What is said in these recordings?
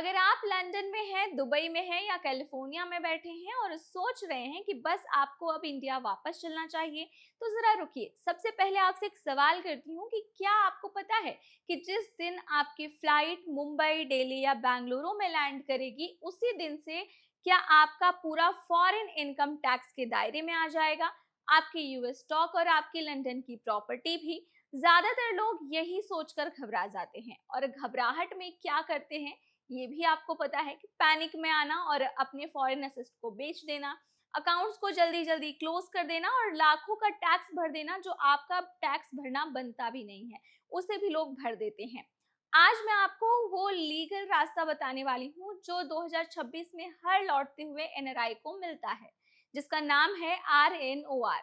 अगर आप लंदन में हैं, दुबई में हैं या कैलिफोर्निया में बैठे हैं और सोच रहे हैं कि बस आपको अब इंडिया वापस चलना चाहिए, तो जरा रुकिए। सबसे पहले आपसे एक सवाल करती हूँ कि क्या आपको पता है कि जिस दिन आपकी फ्लाइट मुंबई, दिल्ली या बेंगलुरु में लैंड करेगी, उसी दिन से क्या आपका पूरा फॉरेन इनकम टैक्स के दायरे में आ जाएगा, आपकी यूएस स्टॉक और आपकी लंदन की प्रॉपर्टी भी। ज्यादातर लोग यही सोचकर घबरा जाते हैं और घबराहट में क्या करते हैं ये भी आपको पता है कि पैनिक में आना और अपने फॉरेन असेट्स को बेच देना, अकाउंट्स को जल्दी जल्दी क्लोज कर देना और लाखों का टैक्स भर देना जो आपका टैक्स भरना बनता भी नहीं है, उसे भी लोग भर देते हैं। आज मैं आपको वो लीगल रास्ता बताने वाली हूँ जो 2026 में हर लौटते हुए एनआरआई को मिलता है, जिसका नाम है RNOR।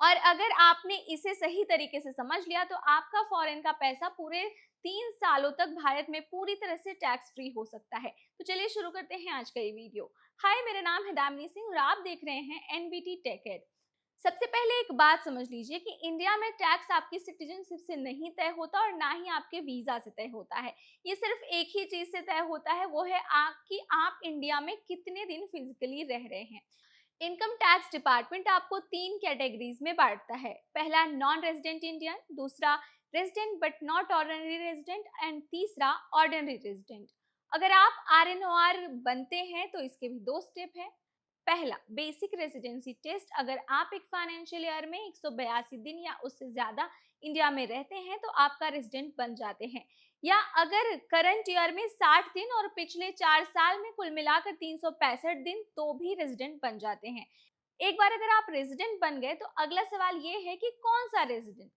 और अगर आपने इसे सही तरीके से समझ लिया तो आपका फॉरेन का पैसा पूरे 3 सालों तक भारत में पूरी तरह से टैक्स फ्री हो सकता है। तो चलिए शुरू करते हैं आज का ये वीडियो। हाय, मेरा नाम है दामिनी सिंह और आप देख रहे हैं एनबीटी टेक एड। सबसे पहले एक बात समझ लीजिए कि इंडिया में टैक्स आपकी सिटीजनशिप से नहीं तय होता और ना ही आपके वीजा से तय होता है। ये सिर्फ एक ही चीज से तय होता है, वो है कि आप इंडिया में कितने दिन फिजिकली रह रहे हैं। इनकम टैक्स डिपार्टमेंट आपको 3 कैटेगरीज में बांटता है। पहला नॉन रेजिडेंट इंडियन, दूसरा resident but not ordinary resident and तीसरा ऑर्डिनरी रेजिडेंट। अगर आप RNOR बनते हैं तो इसके भी 2 स्टेप है। पहला बेसिक रेजिडेंसी टेस्ट। अगर आप एक फाइनेंशियल ईयर में 182 दिन या उससे ज्यादा इंडिया में रहते हैं तो आपका रेजिडेंट बन जाते हैं। या अगर करंट ईयर में 60 दिन और पिछले 4 साल में कुल मिलाकर 365 दिन तो भी रेजिडेंट बन जाते हैं। एक बार अगर आप रेजिडेंट बन गए तो अगला सवाल ये है कि कौन सा रेजिडेंट,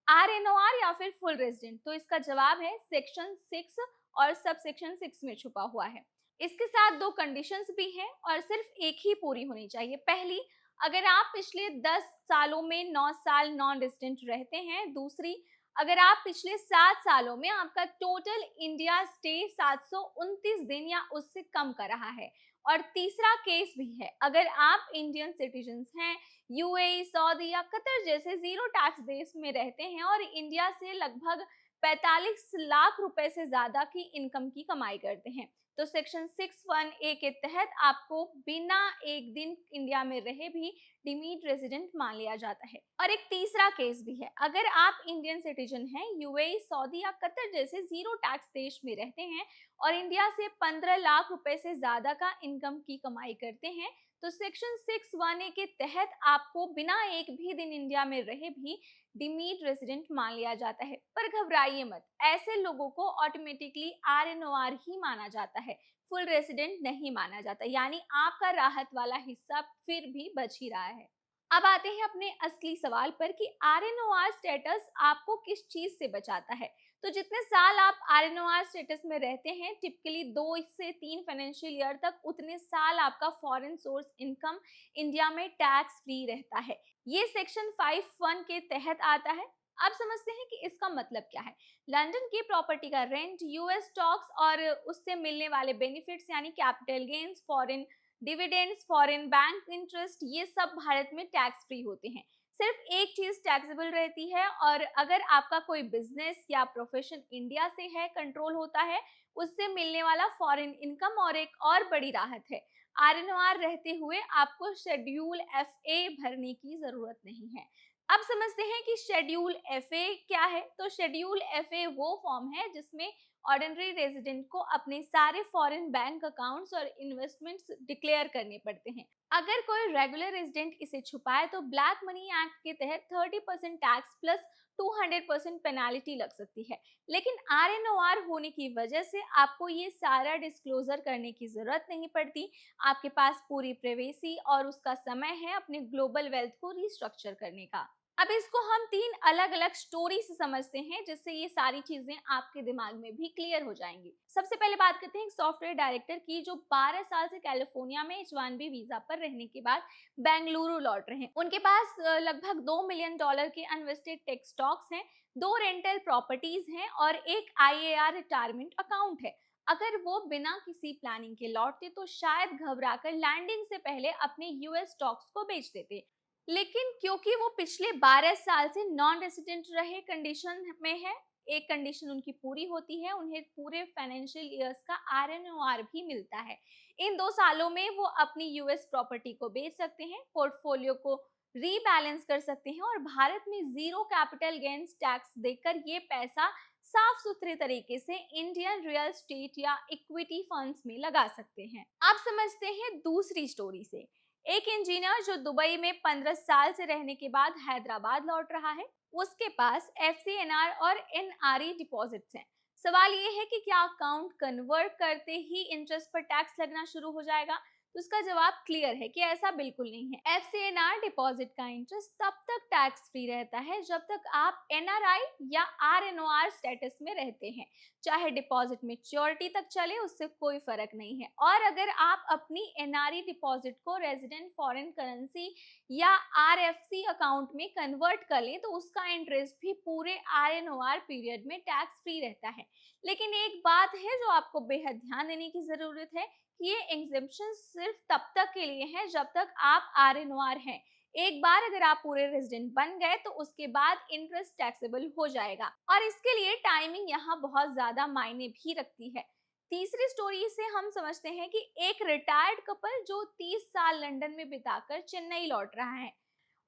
RNOR या फिर फुल रेजिडेंट। तो इसका जवाब है सेक्शन 6 और सब सेक्शन 6 में छुपा हुआ है। इसके साथ 2 कंडीशंस भी हैं और सिर्फ एक ही पूरी होनी चाहिए। पहली, अगर आप पिछले 10 सालों में 9 साल नॉन रेजिडेंट रहते हैं। दूसरी, अगर आप पिछले 7 सालों में आपका टोटल इंडिया स्टे 729 दिन या उससे कम का रहा है। और तीसरा केस भी है, अगर आप इंडियन सिटीजन्स हैं, यूएई, सऊदी या कतर जैसे जीरो टैक्स देश में रहते हैं और इंडिया से लगभग 45 लाख रुपए से ज्यादा की इनकम की कमाई करते हैं, तो सेक्शन 61A के तहत आपको बिना एक दिन इंडिया में रहे भी डिमीट रेजिडेंट मान लिया जाता है। और एक तीसरा केस भी है, अगर आप इंडियन सिटीजन हैं, यूएई, सऊदी या कतर जैसे जीरो टैक्स देश में रहते हैं और इंडिया से 15 लाख रुपए से ज्यादा का इनकम की कमाई करते हैं, तो सेक्शन 61A के तहत आपको बिना एक भी दिन इंडिया में रहे भी डिमीट रेजिडेंट मान लिया जाता है। पर घबराइए मत, ऐसे लोगों को ऑटोमेटिकली RNOR ही माना जाता है, फुल रेजिडेंट नहीं माना जाता। यानी आपका राहत वाला हिस्सा फिर भी बच ही रहा है। अब आते हैं अपने असली सवाल पर कि RNOR स्टेटस आपको किस चीज से बचाता है। तो जितने साल आप RNOR स्टेटस में रहते हैं, टिपिकली 2 से 3 फाइनेंशियल ईयर तक, उतने साल आपका फॉरेन सोर्स इनकम इंडिया में टैक्स फ्री रहता है। ये सेक्शन 5(1) के तहत आता है। अब समझते हैं कि इसका मतलब क्या है। लंदन की प्रॉपर्टी का रेंट, यूएस स्टॉक्स और उससे मिलने वाले बेनिफिट्स यानी capital gains, foreign dividends, foreign bank interest, ये सब भारत में टैक्स फ्री होते हैं। सिर्फ एक चीज टैक्सेबल रहती है और अगर आपका कोई बिजनेस या प्रोफेशन इंडिया से है, कंट्रोल होता है, उससे मिलने वाला फॉरेन इनकम। और एक और बड़ी राहत है, RNOR रहते हुए आपको शेड्यूल FA भरने की जरूरत नहीं है। अब समझते हैं कि शेड्यूल FA क्या है। तो शेड्यूल FA वो फॉर्म है जिसमें ऑर्डिनरी रेजिडेंट को अपने सारे फॉरेन बैंक अकाउंट्स और इन्वेस्टमेंट्स डिक्लेयर करने पड़ते हैं। अगर कोई रेगुलर रेजिडेंट इसे छुपाए तो ब्लैक मनी एक्ट के तहत 30% टैक्स प्लस 200% पेनाल्टी लग सकती है। लेकिन RNOR होने की वजह से आपको ये सारा डिस्क्लोजर करने की जरूरत नहीं पड़ती। आपके पास पूरी प्राइवेसी और उसका समय है अपने ग्लोबल वेल्थ को रिस्ट्रक्चर करने का। अब इसको हम 3 अलग अलग स्टोरी से समझते हैं, जिससे ये सारी चीजें आपके दिमाग में भी क्लियर हो जाएंगी। सबसे पहले बात करते हैं एक सॉफ्टवेयर डायरेक्टर की जो 12 साल से कैलिफोर्निया में H1B वीजा पर रहने के बाद बेंगलुरु लौट रहे हैं। उनके पास लगभग $2 मिलियन के अनवेस्टेड टेक स्टॉक्स हैं, 2 रेंटल प्रॉपर्टीज हैं और एक IAR रिटायरमेंट अकाउंट है। अगर वो बिना किसी प्लानिंग के लौटते तो शायद घबराकर लैंडिंग से पहले अपने यूएस स्टॉक्स को बेच देते। लेकिन क्योंकि वो पिछले 12 साल से नॉन रेसिडेंट रहे कंडीशन में है, एक कंडीशन उनकी पूरी होती है, उन्हें पूरे फाइनेंशियल ईयर्स का आरएनओआर भी मिलता है। इन 2 सालों में वो अपनी यूएस प्रॉपर्टी को बेच सकते हैं, पोर्टफोलियो को रीबैलेंस कर सकते हैं और भारत में जीरो कैपिटल गेन्स टैक्स देकर ये पैसा साफ सुथरे तरीके से इंडियन रियल स्टेट या इक्विटी फंड्स में लगा सकते हैं। आप समझते हैं दूसरी स्टोरी से। एक इंजीनियर जो दुबई में 15 साल से रहने के बाद हैदराबाद लौट रहा है, उसके पास एफसीएनआर और एनआरई डिपॉजिट्स हैं। सवाल ये है कि क्या अकाउंट कन्वर्ट करते ही इंटरेस्ट पर टैक्स लगना शुरू हो जाएगा? तो उसका जवाब क्लियर है कि ऐसा बिल्कुल नहीं है। एफसीएनआर डिपॉजिट का इंटरेस्ट तब तक टैक्स फ्री रहता है जब तक आप एनआरआई या आरएनओआर स्टेटस में रहते हैं। चाहे डिपॉजिट मैच्योरिटी तक चले, उससे कोई फर्क नहीं है। और अगर आप अपनी एनआरई डिपॉजिट को रेजिडेंट फॉरेन करेंसी या आरएफसी अकाउंट में कन्वर्ट कर लें तो उसका इंटरेस्ट भी पूरे आरएनओआर पीरियड में टैक्स फ्री रहता है। लेकिन एक बात है जो आपको बेहद ध्यान देने की जरूरत है कि ये एग्जेम्पशन सिर्फ तब तक के लिए है जब तक आप आरएनओआर हैं। एक बार अगर आप पूरे रेजिडेंट बन गए तो उसके बाद इंटरेस्ट टैक्सेबल हो जाएगा और इसके लिए टाइमिंग यहाँ बहुत ज्यादा मायने भी रखती है। तीसरी स्टोरी से हम समझते हैं कि एक रिटायर्ड कपल जो 30 साल लंदन में बिताकर चेन्नई लौट रहा है,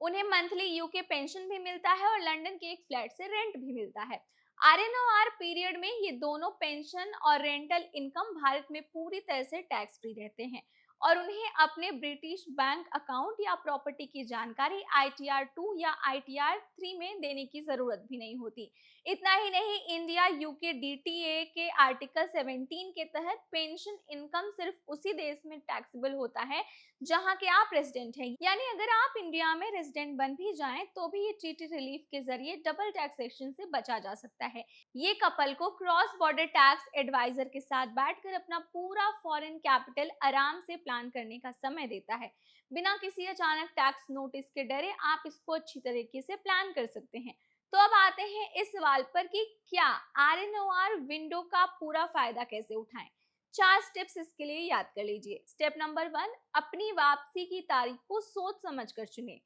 उन्हें मंथली यूके पेंशन भी मिलता है और लंदन के एक फ्लैट से रेंट भी मिलता है। आरएनओआर पीरियड में ये दोनों पेंशन और रेंटल इनकम भारत में पूरी तरह से टैक्स फ्री रहते हैं और उन्हें अपने ब्रिटिश बैंक अकाउंट या प्रॉपर्टी की जानकारी आईटीआर 2 या आईटीआर 3 में देने की जरूरत भी नहीं होती। इतना ही नहीं, इंडिया यूके डीटीए के आर्टिकल 17 के तहत पेंशन इनकम सिर्फ उसी देश में टैक्सेबल होता है जहां के आप रेजिडेंट हैं। यानी अगर आप इंडिया में रेजिडेंट बन भी जाएं तो भी ये ट्रीटी रिलीफ के जरिए डबल टैक्सेशन से बचा जा सकता है। ये कपल को क्रॉस बॉर्डर टैक्स एडवाइजर के साथ बैठकर अपना पूरा फॉरेन कैपिटल आराम से प्लान करने का समय देता है। बिना किसी अचानक टैक्स नोटिस के डरे आप इसको अच्छी तरीके से प्लान कर सकते हैं। तो अब आते हैं इस सवाल पर कि क्या आरएनओआर विंडो का पूरा फायदा कैसे उठाएं। 4 स्टेप्स इसके लिए याद कर लीजिए। स्टेप नंबर 1, अपनी वापसी की तारीख को सोच समझ कर चुनें।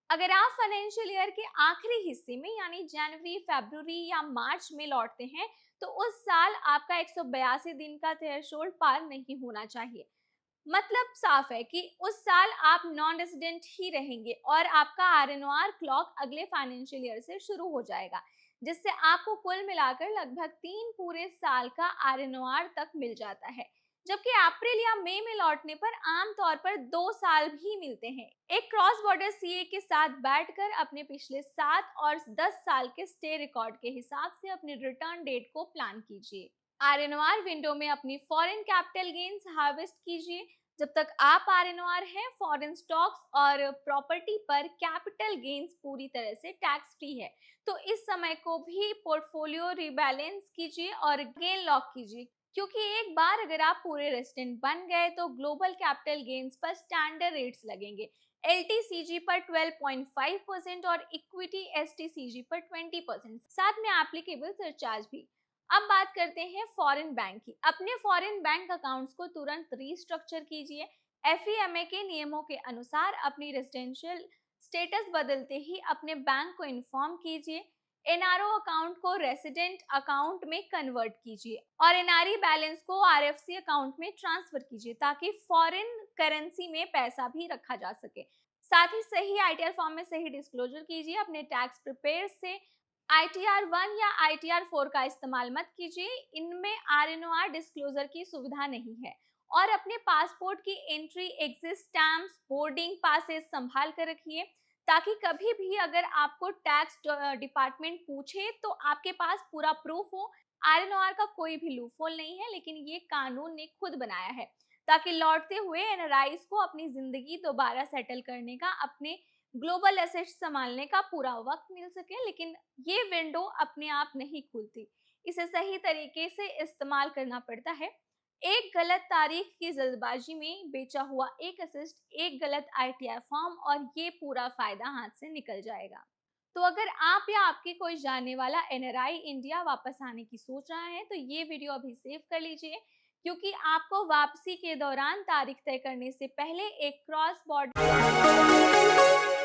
अगर आप फाइनेंशियल ईयर के आखिरी हिस्से में यानी जनवरी, फरवरी या मार्च में लौटते हैं तो उस साल आपका 182 दिन का थ्रेशोल्ड पार नहीं होना चाहिए। मतलब साफ है कि उस साल आप नॉन रेजिडेंट ही रहेंगे और आपका आरएनओआर क्लॉक अगले फाइनेंशियल ईयर से शुरू हो जाएगा, जिससे आपको कुल मिलाकर लगभग 3 पूरे साल का आरएनओआर तक मिल जाता है। जबकि अप्रैल या मई में लौटने पर आमतौर पर 2 साल भी मिलते हैं। एक क्रॉस बॉर्डर सीए के साथ बैठकर अपने पिछले 7 और 10 साल के स्टे रिकॉर्ड के हिसाब से अपनी रिटर्न डेट को प्लान कीजिए। आरएनओआर विंडो में अपनी फॉरेन कैपिटल गेन्स हार्वेस्ट कीजिए। जब तक आप आरएनओआर हैं, फॉरेन स्टॉक्स और प्रॉपर्टी पर कैपिटल गेन्स पूरी तरह से टैक्स फ्री है, तो इस समय को भी पोर्टफोलियो रिबैलेंस कीजिए और गेन लॉक कीजिए, क्योंकि एक बार अगर आप पूरे रेजिडेंट बन गए तो ग्लोबल कैपिटल गेन्स पर स्टैंडर्ड रेट्स लगेंगे। एलटीसीजी पर 12.5% और इक्विटी एसटीसीजी पर 20%, साथ में एप्लीकेबल सरचार्ज भी। अब बात करते हैं फॉरेन बैंक की। अपने फॉरेन बैंक अकाउंट्स को तुरंत रीस्ट्रक्चर कीजिए। एफईएमए के नियमों के अनुसार अपनी रेजिडेंशियल स्टेटस बदलते ही अपने बैंक को इन्फॉर्म कीजिए। एनआरओ अकाउंट को रेसिडेंट अकाउंट में कन्वर्ट कीजिए और एनआरई बैलेंस को आरएफसी अकाउंट में ट्रांसफर कीजिए ताकि फॉरेन करेंसी में पैसा भी रखा जा सके। साथ ही सही आईटीआर फॉर्म में सही डिस्क्लोजर कीजिए। अपने टैक्स प्रिपेयर से आईटीआर 1 या आईटीआर 4 का इस्तेमाल मत कीजिए, इनमें आरएनओआर डिस्क्लोजर की सुविधा नहीं है। और अपने पासपोर्ट की entry, exit stamps, boarding passes संभाल कर रखिए ताकि कभी भी अगर आपको टैक्स डिपार्टमेंट पूछे तो आपके पास पूरा प्रूफ हो। आरएनओआर का कोई भी लूपहोल नहीं है, लेकिन ये कानून ने खुद बनाया है ताकि लौटते हुए एनआरआईज को अपनी जिंदगी दोबारा सेटल करने का, अपने ग्लोबल एसेट्स संभालने का पूरा वक्त मिल सके। लेकिन ये विंडो अपने आप नहीं खुलती, इसे सही तरीके से इस्तेमाल करना पड़ता है। एक गलत तारीख की जल्दबाजी में बेचा हुआ एक असिस्ट, एक गलत आईटीआर फॉर्म और ये पूरा फायदा हाथ से निकल जाएगा। तो अगर आप या आपके कोई जानने वाला एनआरआई इंडिया वापस आने की सोच रहा है तो ये वीडियो अभी सेव कर लीजिए, क्योंकि आपको वापसी के दौरान तारीख तय करने से पहले एक क्रॉस बॉर्डर